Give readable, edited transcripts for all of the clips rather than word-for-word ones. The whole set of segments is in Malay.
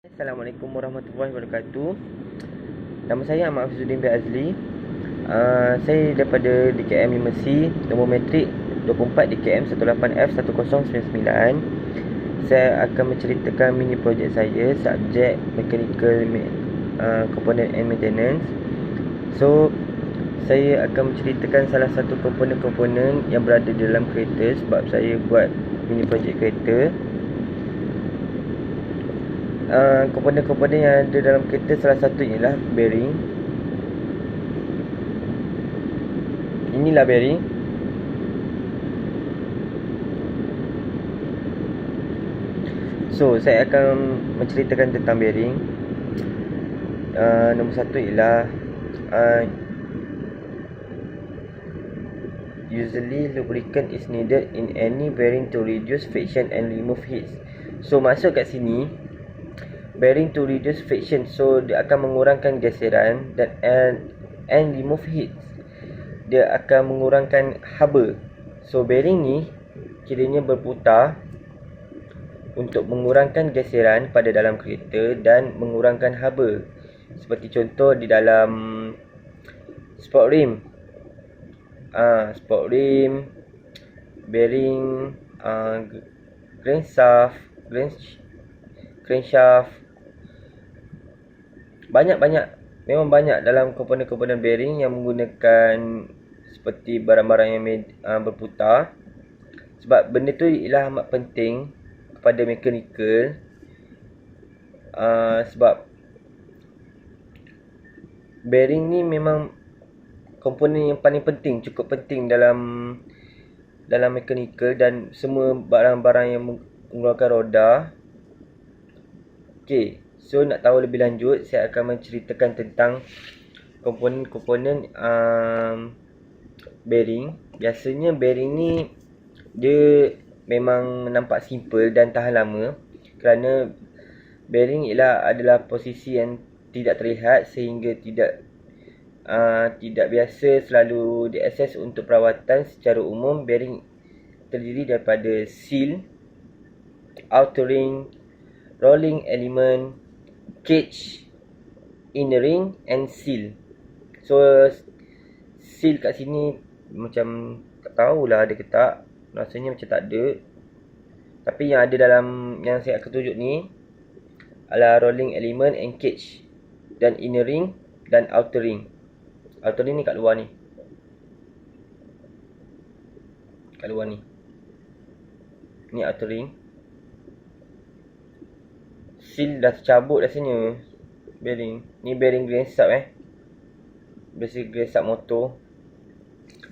Assalamualaikum warahmatullahi wabarakatuh. Nama saya Ahmad Hafizuddin bin Azli. Saya daripada DKM 5C, nombor matrik 24 DKM 18F1099. Saya akan menceritakan mini projek saya, subjek Mechanical Component and Maintenance. So, saya akan menceritakan salah satu komponen-komponen yang berada dalam kereta sebab saya buat mini projek kereta. Komponen-komponen yang ada dalam kereta salah satu ialah bearing. Inilah bearing. So, saya akan menceritakan tentang bearing. Nombor satu ialah usually lubricant is needed in any bearing to reduce friction and remove heat. So, masuk kat sini bearing to reduce friction, so dia akan mengurangkan geseran dan and remove heat. Dia akan mengurangkan haba. So bearing ni kiranya berputar untuk mengurangkan geseran pada dalam kereta dan mengurangkan haba. Seperti contoh di dalam sport rim. Sport rim, bearing, crankshaft, memang banyak dalam komponen-komponen bearing yang menggunakan seperti barang-barang yang berputar. Sebab benda tu ialah amat penting kepada mechanical. Sebab bearing ni memang komponen yang paling penting, cukup penting dalam mechanical dan semua barang-barang yang mengeluarkan roda. Okay, so nak tahu lebih lanjut, saya akan menceritakan tentang komponen-komponen bearing. Biasanya bearing ni dia memang nampak simple dan tahan lama kerana bearing adalah posisi yang tidak terlihat sehingga tidak biasa selalu diakses untuk perawatan. Secara umum bearing terdiri daripada seal, outer ring, rolling element, cage, inner ring and seal. So seal kat sini macam tak tahulah ada ke tak. Rasanya macam tak ada. Tapi yang ada dalam yang saya akan tunjuk ni adalah rolling element and cage, dan inner ring dan outer ring. Outer ring ni kat luar ni. Kat luar ni. Ni outer ring. Seal dah tercabut rasanya bearing. Ni bearing crankshaft Biasa crankshaft motor.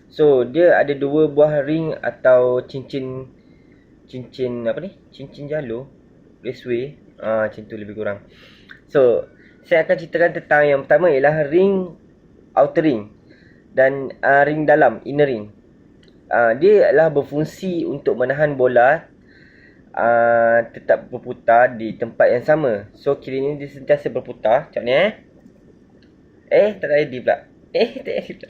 So dia ada dua buah ring atau cincin apa ni? Cincin jalur raceway. Macam tu lebih kurang. So saya akan ceritakan tentang yang pertama ialah ring outer ring dan ring dalam inner ring. Dia adalah berfungsi untuk menahan bola tetap berputar di tempat yang sama. So kiranya dia sentiasa berputar. Macam ni tak ada idea pula. Tak ada pula.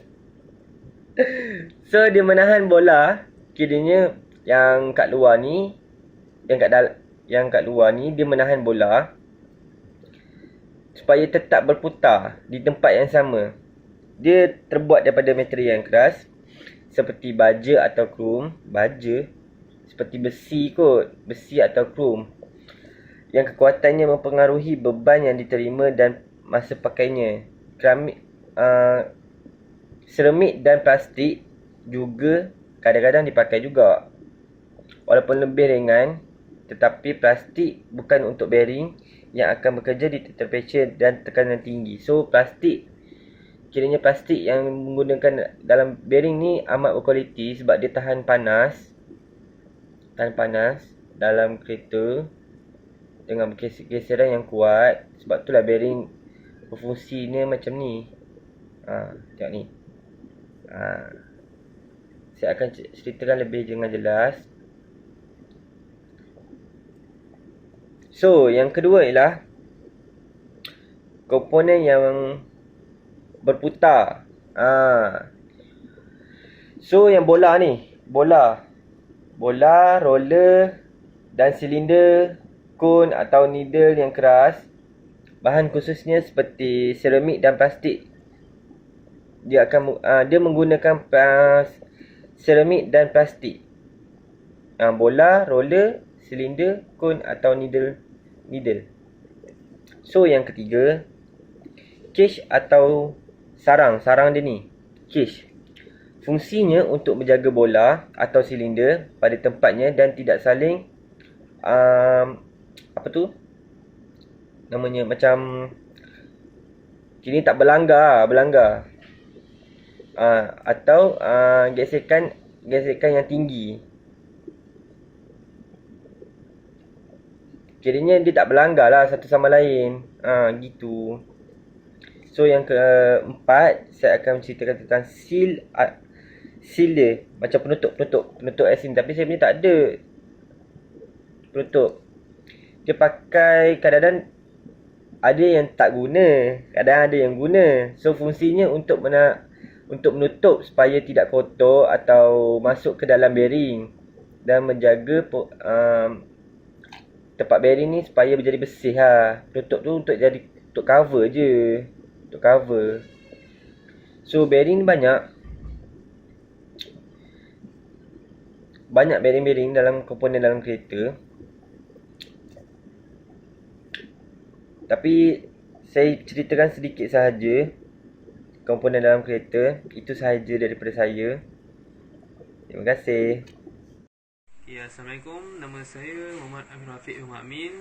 So dia menahan bola. Kiranya yang kat luar ni, yang kat luar ni dia menahan bola supaya tetap berputar di tempat yang sama. Dia terbuat daripada material yang keras seperti baja atau krom. Baja seperti besi atau krom, yang kekuatannya mempengaruhi beban yang diterima dan masa pakainya. Seramik dan plastik juga kadang-kadang dipakai juga, walaupun lebih ringan. Tetapi plastik bukan untuk bearing yang akan bekerja di temperature dan tekanan tinggi. So kiranya plastik yang menggunakan dalam bearing ni amat berkualiti sebab dia tahan panas dalam kereta dengan geseran yang kuat. Sebab itulah bearing berfungsinya macam ni. Tengok ni. Saya akan ceritakan lebih dengan jelas. So yang kedua ialah komponen yang berputar. So yang bola ni, bola, roller dan silinder, cone atau needle yang keras bahan khususnya seperti seramik dan plastik. Dia menggunakan seramik dan plastik. Bola, roller, silinder, cone atau needle. So yang ketiga, cage atau sarang dia ni. Cage. Fungsinya untuk menjaga bola atau silinder pada tempatnya dan tidak saling namanya macam kini tak berlanggar atau gesekan yang tinggi. Kiranya dia tak berlanggar lah satu sama lain. Gitu. So yang keempat, saya akan menceritakan tentang seal dia. Macam penutup asin. Tapi saya punya tak ada penutup. Dia pakai kadang-kadang ada yang tak guna, kadang ada yang guna. So fungsinya untuk menutup supaya tidak kotor atau masuk ke dalam bearing dan menjaga tempat bearing ni supaya menjadi bersih lah. Penutup tu untuk cover je. Untuk cover. So bearing ni banyak bearing-bearing dalam komponen dalam kereta. Tapi saya ceritakan sedikit sahaja komponen dalam kereta. Itu sahaja daripada saya. Terima kasih. Assalamualaikum. Nama saya Muhammad Amin Rafiq Muhammad.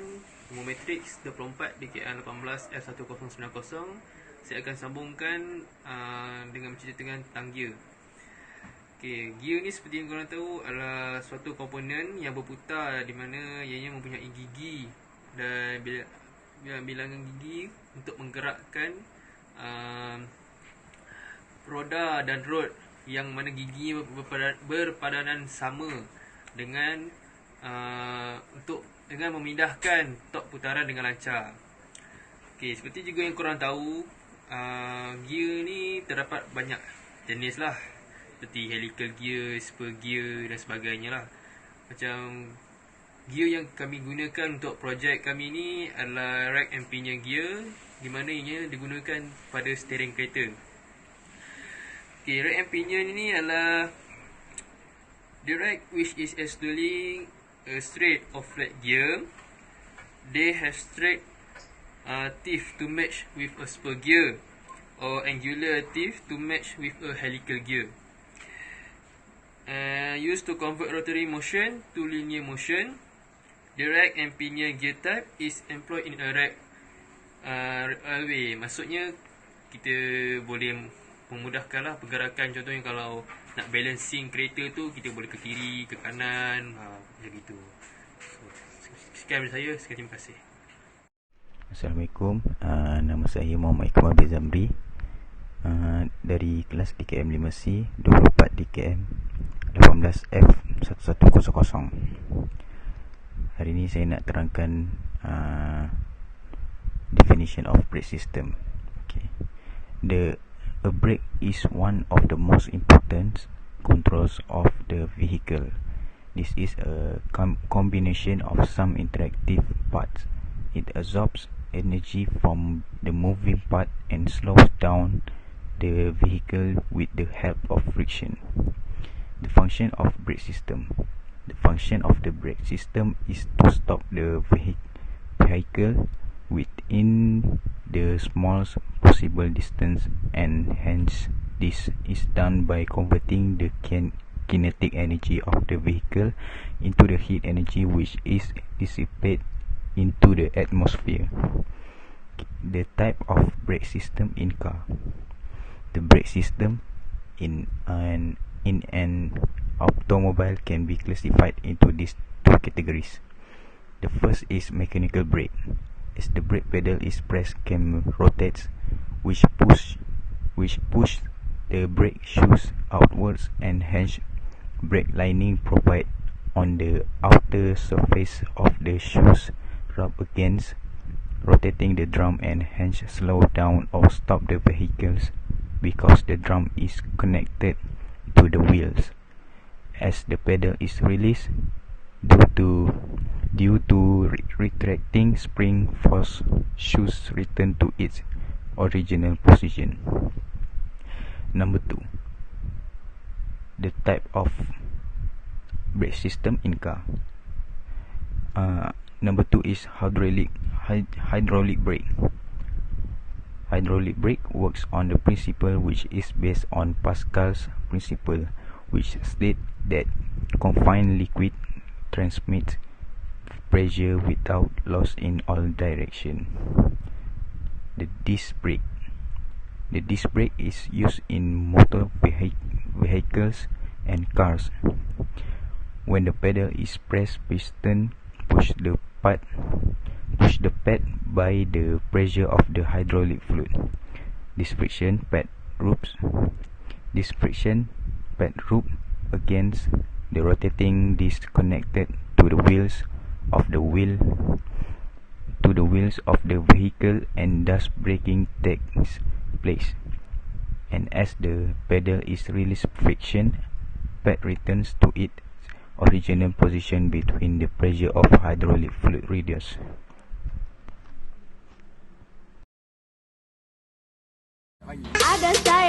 Nombor matrix 24 DKN 18 F1090. Saya akan sambungkan dengan menceritakan tentang gear. Gear ni seperti yang korang tahu adalah suatu komponen yang berputar di mana ianya mempunyai gigi dan bilangan gigi untuk menggerakkan roda dan rod yang mana gigi berpadanan sama dengan memindahkan tok putaran dengan lancar. Seperti juga yang korang tahu, gear ni terdapat banyak jenis lah, seperti helical gear, spur gear dan sebagainya lah. Macam gear yang kami gunakan untuk projek kami ni adalah rack and pinion gear, di mana ianya digunakan pada steering kereta. Rack and pinion ni adalah the rack which is actually a straight or flat gear. They have straight teeth to match with a spur gear or angular teeth to match with a helical gear. Used to convert rotary motion to linear motion. The rack and pinion gear type is employed in a railway. Maksudnya kita boleh memudahkanlah pergerakan. Contohnya kalau nak balancing kereta tu, kita boleh ke kiri, ke kanan, macam gitu. Sekian dari saya. Terima kasih. Assalamualaikum. Nama saya Muhammad Iqbal bin Zamri, dari kelas DKM 5C 24 DKM 18F1100. Hari ini saya nak terangkan definition of brake system. A brake is one of the most important controls of the vehicle. This is a combination of some interactive parts. It absorbs energy from the moving part and slows down the vehicle with the help of friction. The function of brake system. The function of the brake system is to stop the vehicle within the smallest possible distance, and hence this is done by converting the kinetic energy of the vehicle into the heat energy which is dissipated into the atmosphere. The type of brake system in car. The brake system in an automobile can be classified into these two categories. The first is mechanical brake. As the brake pedal is pressed, cam rotates, which push the brake shoes outwards, and hence brake lining provided on the outer surface of the shoes rub against rotating the drum and hence slow down or stop the vehicles because the drum is connected to the wheels. As the pedal is released due to Due to retracting spring force, shoes return to its original position. Number 2, the type of brake system in car. Number 2 is hydraulic brake. Hydraulic brake works on the principle which is based on Pascal's principle, which states that confined liquid transmits pressure without loss in all directions. The disc brake. The disc brake is used in motor vehicles and cars. When the pedal is pressed, piston push the pad by the pressure of the hydraulic fluid. This friction pad rubs against the rotating disc connected to the wheels of the vehicle, and thus braking takes place. And as the pedal is released, friction pad returns to its original position between the pressure of hydraulic fluid reduced. Ada saya